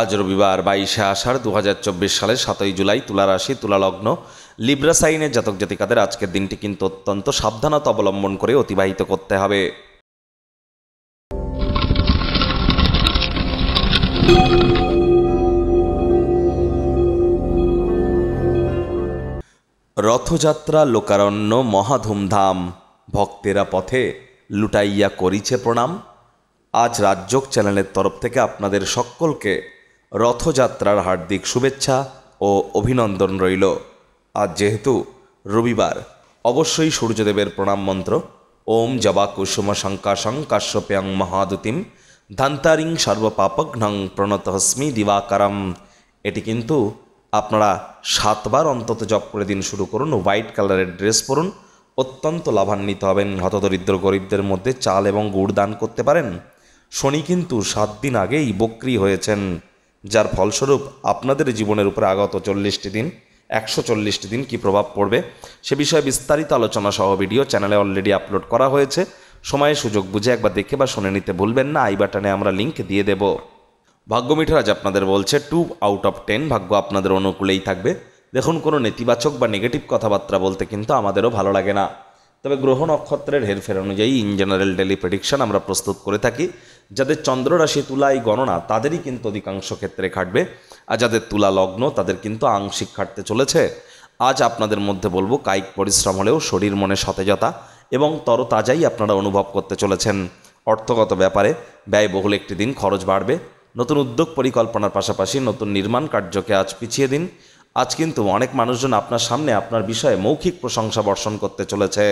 আজ রবিবার 22শে আষাঢ় 2024 সালের 7ই জুলাই, তুলা রাশি, তুলা লগ্ন, লিব্রা সাইনের জাতক জাতিকাদের আজকের দিনটি কিন্তু অত্যন্ত সাবধানতা অবলম্বন করে অতিবাহিত করতে হবে। রথযাত্রা লোকারণ্য মহাধুমধাম, ভক্তেরা পথে লুটাইয়া করিছে প্রণাম। আজ রাজযোগ চ্যানেলের তরফ থেকে আপনাদের সকলকে রথযাত্রার হার্দিক শুভেচ্ছা ও অভিনন্দন রইল। আজ যেহেতু রবিবার, অবশ্যই সূর্যদেবের প্রণাম মন্ত্র ওম জবা কুসুম শঙ্কাশং কাশ্যপ্যাং মহাদুতিম ধান্তারিং সর্বপাপঘ্নং প্রণতহস্মি দিবাকারম, এটি কিন্তু আপনারা 7 বার অন্তত জপ করে দিন শুরু করুন। হোয়াইট কালারের ড্রেস পরুন, অত্যন্ত লাভান্বিত হবেন। হতদরিদ্র গরিবদের মধ্যে চাল এবং গুড় দান করতে পারেন। শনি কিন্তু 7 দিন আগেই বক্রী হয়েছেন, যার ফলস্বরূপ আপনাদের জীবনের উপরে আগত 40টি দিন, 140টি দিন কী প্রভাব পড়বে সে বিষয়ে বিস্তারিত আলোচনা সহ ভিডিও চ্যানেলে অলরেডি আপলোড করা হয়েছে। সময়ে সুযোগ বুঝে একবার দেখে বা শুনে নিতে ভুলবেন না। আই বাটনে আমরা লিঙ্ক দিয়ে দেব। ভাগ্যমিটার আজ আপনাদের বলছে 2 আউট অফ 10, ভাগ্য আপনাদের অনুকূলেই থাকবে। দেখুন, কোনো নেতিবাচক বা নেগেটিভ কথাবার্তা বলতে কিন্তু আমাদেরও ভালো লাগে না, তবে গ্রহ নক্ষত্রের হেরফের অনুযায়ী ইন জেনারেল ডেলি প্রেডিকশন আমরা প্রস্তুত করে থাকি। যাদের চন্দ্র রাশি তুলা, এই গণনা তাদেরই কিন্তু অধিকাংশ ক্ষেত্রে খাটবে, আর যাদের তুলা লগ্ন তাদের কিন্তু আংশিক খাটতে চলেছে। আজ আপনাদের মধ্যে বলবো, কায়িক পরিশ্রম হলেও শরীর মনে সতেজতা এবং তরতাজাই আপনারা অনুভব করতে চলেছেন। অর্থগত ব্যাপারে ব্যয়বহুল একটি দিন, খরচ বাড়বে। নতুন উদ্যোগ পরিকল্পনার পাশাপাশি নতুন নির্মাণ কার্যকে আজ পিছিয়ে দিন। আজ কিন্তু অনেক মানুষজন আপনার সামনে আপনার বিষয়ে মৌখিক প্রশংসা বর্ষণ করতে চলেছে।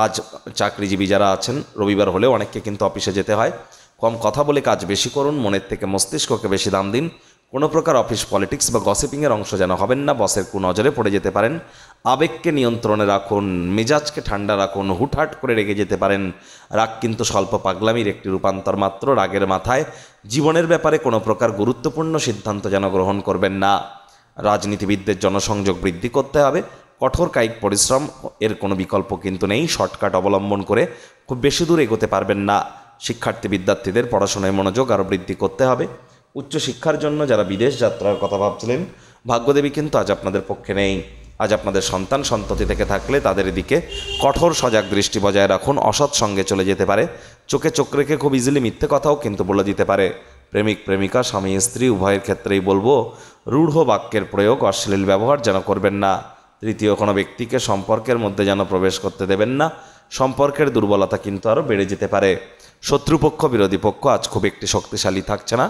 আজ চাকরিজীবী যারা আছেন, রবিবার হলেও অনেককে কিন্তু অফিসে যেতে হয়। কম কথা বলে কাজ বেশি করুন, মনের থেকে মস্তিষ্ককে বেশি দাম দিন। কোনো প্রকার অফিস পলিটিক্স বা গসিপিংয়ের অংশ যেন হবেন না, বসের কুনজরে পড়ে যেতে পারেন। আবেগকে নিয়ন্ত্রণে রাখুন, মেজাজকে ঠান্ডা রাখুন, হুটহাট করে রেগে যেতে পারেন। রাগ কিন্তু স্বল্প পাগলামির একটি রূপান্তর মাত্র। রাগের মাথায় জীবনের ব্যাপারে কোনো প্রকার গুরুত্বপূর্ণ সিদ্ধান্ত যেন গ্রহণ করবেন না। রাজনীতিবিদদের জনসংযোগ বৃদ্ধি করতে হবে। কঠোর কায়িক পরিশ্রম এর কোনো বিকল্প কিন্তু নেই। শর্টকাট অবলম্বন করে খুব বেশি দূর এগোতে পারবেন না। শিক্ষার্থী বিদ্যার্থীদের পড়াশোনায় মনোযোগ আরও বৃদ্ধি করতে হবে। উচ্চশিক্ষার জন্য যারা বিদেশ যাত্রার কথা ভাবছিলেন, ভাগ্যদেবী কিন্তু আজ আপনাদের পক্ষে নেই। আজ আপনাদের সন্তান সন্ততি থেকে থাকলে তাদের দিকে কঠোর সজাগ দৃষ্টি বজায় রাখুন। অসৎ সঙ্গে চলে যেতে পারে। চোখে চোখ রেখে খুব ইজিলি মিথ্যে কথাও কিন্তু বলে দিতে পারে। প্রেমিক প্রেমিকা, স্বামী স্ত্রী উভয়ের ক্ষেত্রেই বলবো, রূঢ় বাক্যের প্রয়োগ, অশ্লীল ব্যবহার যেন করবেন না। তৃতীয় কোনো ব্যক্তিকে সম্পর্কের মধ্যে যেন প্রবেশ করতে দেবেন না। সম্পর্কের দুর্বলতা কিন্তু আরও বেড়ে যেতে পারে। শত্রুপক্ষ বিরোধী পক্ষ আজ খুব একটি শক্তিশালী থাকছে না।